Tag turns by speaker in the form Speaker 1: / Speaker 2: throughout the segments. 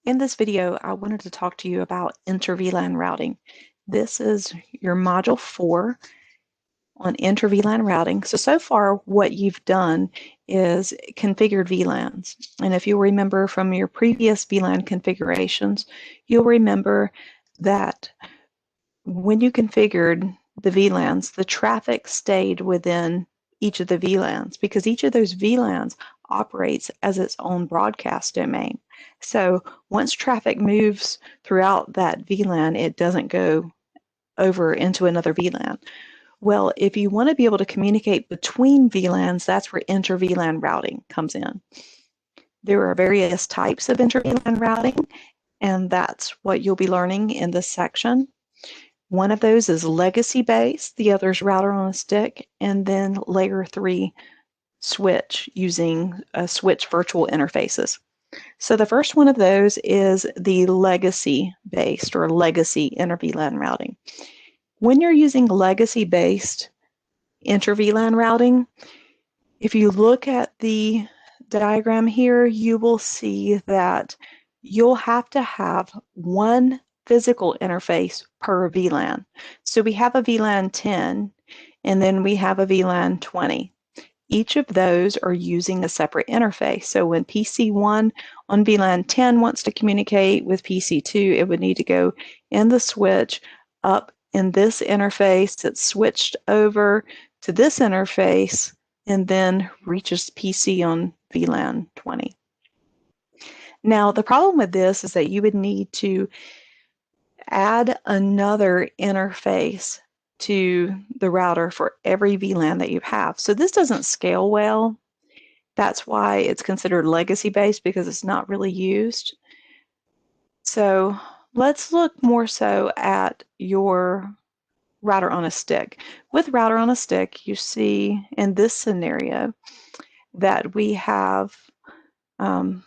Speaker 1: In this video, I wanted to talk to you about inter-VLAN routing. This is your Module 4 on inter-VLAN routing. So far what you've done is configured VLANs. And if you'll remember from your previous VLAN configurations, you'll remember that when you configured the VLANs, the traffic stayed within each of the VLANs because each of those VLANs operates as its own broadcast domain. So once traffic moves throughout that VLAN, it doesn't go over into another VLAN. Well, if you want to be able to communicate between VLANs, that's where inter-VLAN routing comes in. There are various types of inter-VLAN routing, and that's what you'll be learning in this section. One of those is legacy-based, the other is router on a stick, and then layer 3 switch using switch virtual interfaces. So the first one of those is the legacy-based or legacy inter-VLAN routing. When you're using legacy-based inter-VLAN routing, if you look at the diagram here, you will see that you'll have to have one physical interface per VLAN. So we have a VLAN 10, and then we have a VLAN 20. Each of those are using a separate interface. So when PC1 on VLAN 10 wants to communicate with PC2, it would need to go in the switch up in this interface that's switched over to this interface and then reaches PC on VLAN 20. Now, the problem with this is that you would need to add another interface to the router for every VLAN that you have. So this doesn't scale well. That's why it's considered legacy-based, because it's not really used. So let's look more so at your router on a stick. With router on a stick, you see in this scenario that we have, let's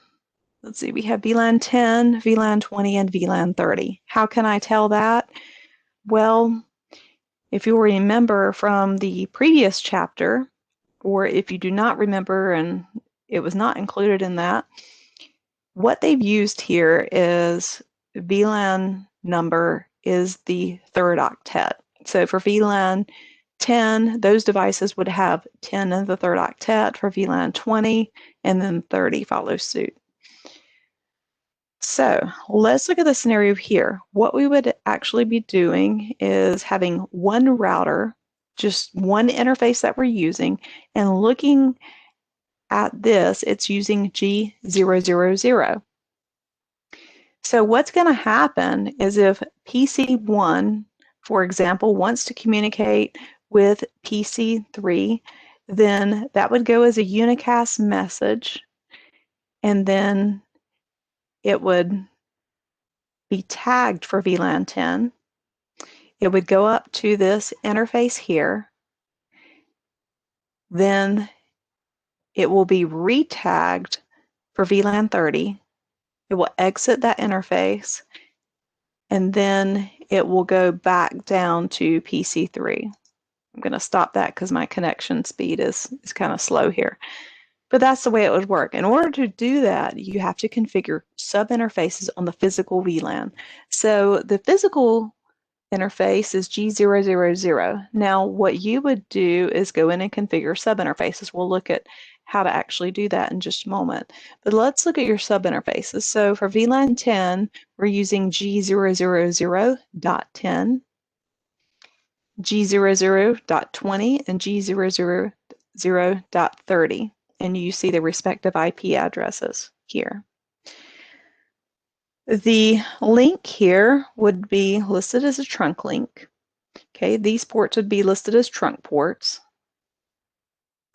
Speaker 1: see, we have VLAN 10, VLAN 20, and VLAN 30. How can I tell that? Well, if you'll remember from the previous chapter, or if you do not remember and it was not included in that, what they've used here is VLAN number is the third octet. So for VLAN 10, those devices would have 10 in the third octet. For VLAN 20, and then 30 follows suit. So let's look at the scenario here. What we would actually be doing is having one router, just one interface that we're using, and looking at this, it's using G000. So what's going to happen is if PC1, for example, wants to communicate with PC3, then that would go as a unicast message, and then it would be tagged for VLAN 10. It would go up to this interface here. Then it will be retagged for VLAN 30. It will exit that interface, and then it will go back down to PC3. I'm going to stop that because my connection speed is kind of slow here. But that's the way it would work. In order to do that, you have to configure sub-interfaces on the physical VLAN. So the physical interface is G000. Now, what you would do is go in and configure sub-interfaces. We'll look at how to actually do that in just a moment. But let's look at your sub-interfaces. So for VLAN 10, we're using G000.10, G00.20, and G000.30. And you see the respective IP addresses here. The link here would be listed as a trunk link. Okay, these ports would be listed as trunk ports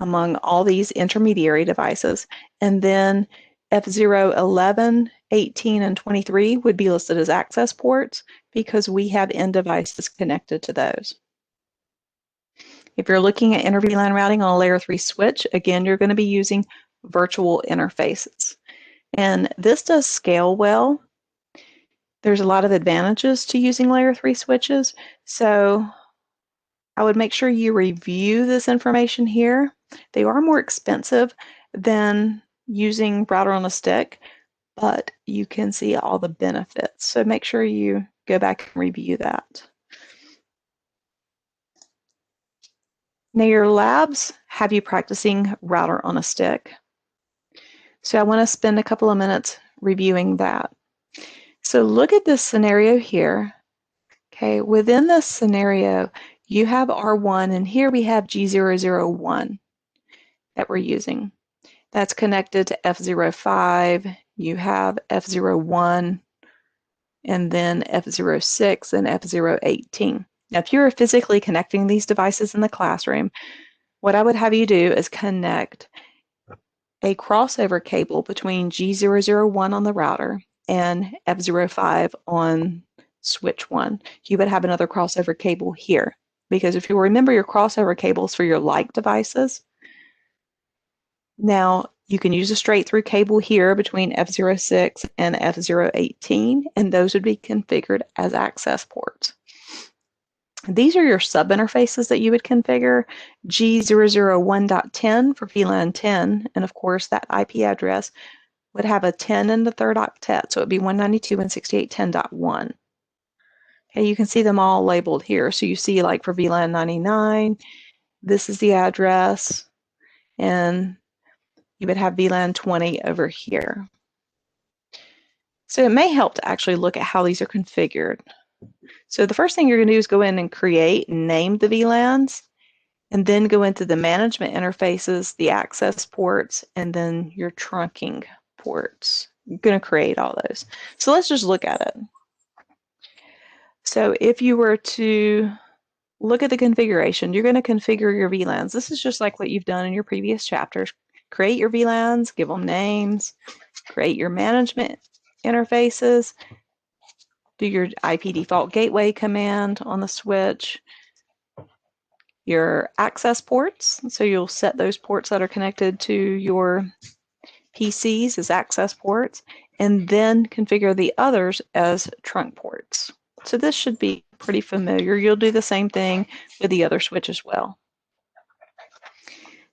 Speaker 1: among all these intermediary devices. And then F0, 11, 18, and 23 would be listed as access ports because we have end devices connected to those. If you're looking at inter-VLAN routing on a layer 3 switch, again, you're going to be using virtual interfaces. And this does scale well. There's a lot of advantages to using layer 3 switches. So I would make sure you review this information here. They are more expensive than using router on a stick, but you can see all the benefits. So make sure you go back and review that. Now your labs have you practicing router on a stick. So I want to spend a couple of minutes reviewing that. So look at this scenario here. Okay, within this scenario, you have R1 and here we have G001 that we're using. That's connected to F05. You have F01 and then F06 and F018. Now, if you're physically connecting these devices in the classroom, what I would have you do is connect a crossover cable between G001 on the router and F05 on switch 1. You would have another crossover cable here, because if you remember your crossover cables for your like devices, now you can use a straight through cable here between F06 and F018, and those would be configured as access ports. These are your sub interfaces that you would configure. G001.10 for VLAN 10, and of course that IP address would have a 10 in the third octet, so it would be 192.168.10.1. Okay, you can see them all labeled here. So you see, like for VLAN 99, this is the address, and you would have VLAN 20 over here. So it may help to actually look at how these are configured. So the first thing you're going to do is go in and create and name the VLANs, and then go into the management interfaces, the access ports, and then your trunking ports. You're going to create all those. So let's just look at it. So if you were to look at the configuration, you're going to configure your VLANs. This is just like what you've done in your previous chapters. Create your VLANs, give them names, create your management interfaces, do your IP default gateway command on the switch, your access ports. So you'll set those ports that are connected to your PCs as access ports, and then configure the others as trunk ports. So this should be pretty familiar. You'll do the same thing with the other switch as well.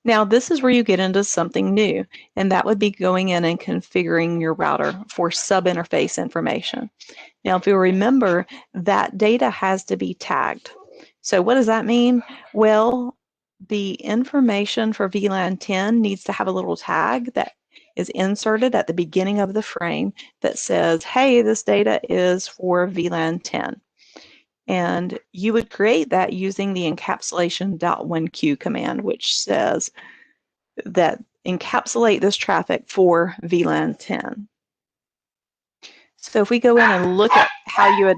Speaker 1: Now this is where you get into something new, and that would be going in and configuring your router for sub-interface information. Now if you remember, that data has to be tagged. So what does that mean? Well, the information for VLAN 10 needs to have a little tag that is inserted at the beginning of the frame that says, hey, this data is for VLAN 10. And you would create that using the encapsulation.1q command, which says that encapsulate this traffic for VLAN 10. So if we go in and look at how you would,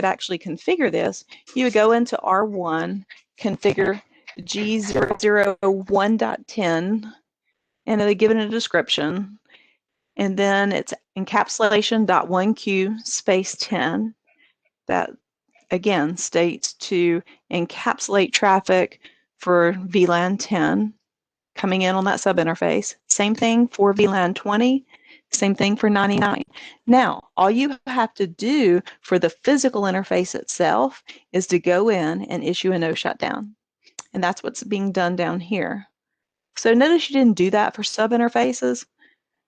Speaker 1: actually configure this, you would go into R1, configure G001.10, and it'll give it a description. And then it's encapsulation.1q space 10. That again states to encapsulate traffic for VLAN 10 coming in on that subinterface. Same thing for VLAN 20, same thing for 99. Now, all you have to do for the physical interface itself is to go in and issue a no shutdown. And that's what's being done down here. So notice you didn't do that for subinterfaces.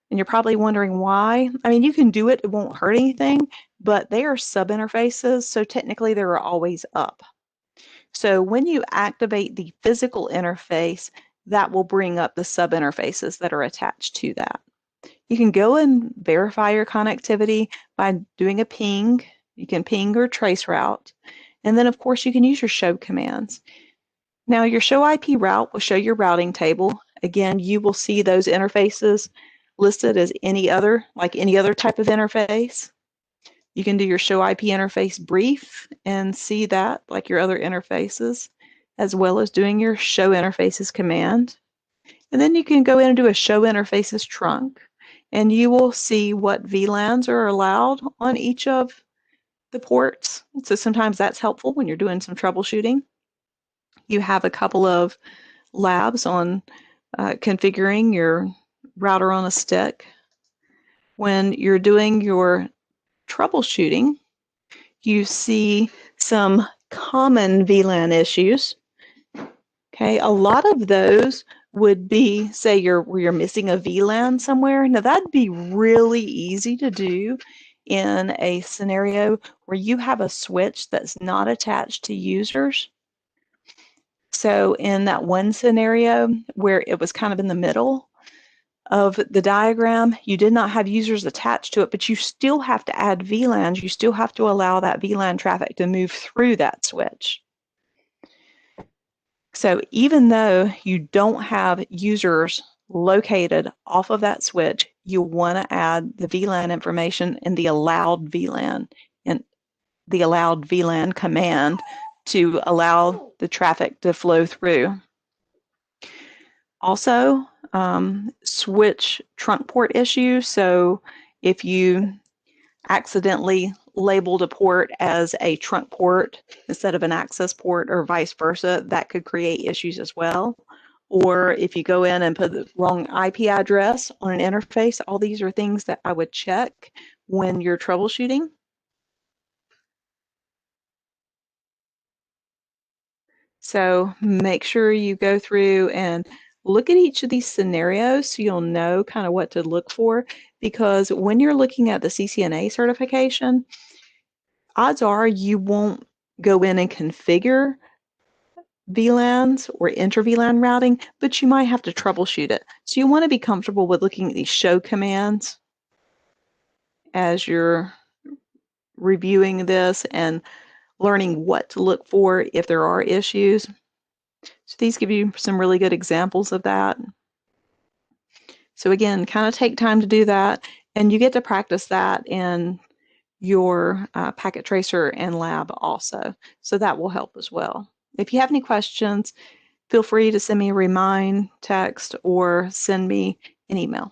Speaker 1: And you're probably wondering why. I mean, you can do it, it won't hurt anything, but they are sub-interfaces, so technically they're always up. So when you activate the physical interface, that will bring up the sub-interfaces that are attached to that. You can go and verify your connectivity by doing a ping. You can ping or trace route. And then, of course, you can use your show commands. Now, your show IP route will show your routing table. Again, you will see those interfaces listed as any other type of interface. You can do your show IP interface brief and see that like your other interfaces, as well as doing your show interfaces command. And then you can go in and do a show interfaces trunk, and you will see what VLANs are allowed on each of the ports. So sometimes that's helpful when you're doing some troubleshooting. You have a couple of labs on configuring your router on a stick. When you're doing your troubleshooting, you see some common VLAN issues. Okay, a lot of those would be, say you're missing a VLAN somewhere. Now that'd be really easy to do in a scenario where you have a switch that's not attached to users. So in that one scenario where it was kind of in the middle of the diagram, you did not have users attached to it, but you still have to add VLANs. You still have to allow that VLAN traffic to move through that switch. So even though you don't have users located off of that switch, you want to add the VLAN information in the allowed VLAN and the allowed VLAN command to allow the traffic to flow through. Also, switch trunk port issue. So if you accidentally labeled a port as a trunk port instead of an access port or vice versa, that could create issues as well. Or if you go in and put the wrong IP address on an interface, all these are things that I would check when you're troubleshooting. So make sure you go through and look at each of these scenarios so you'll know kind of what to look for, because when you're looking at the CCNA certification, odds are you won't go in and configure VLANs or inter-VLAN routing, but you might have to troubleshoot it. So you want to be comfortable with looking at these show commands as you're reviewing this and learning what to look for if there are issues. So these give you some really good examples of that. So again, kind of take time to do that, and you get to practice that in your packet tracer and lab also. So that will help as well. If you have any questions, feel free to send me a remind text or send me an email.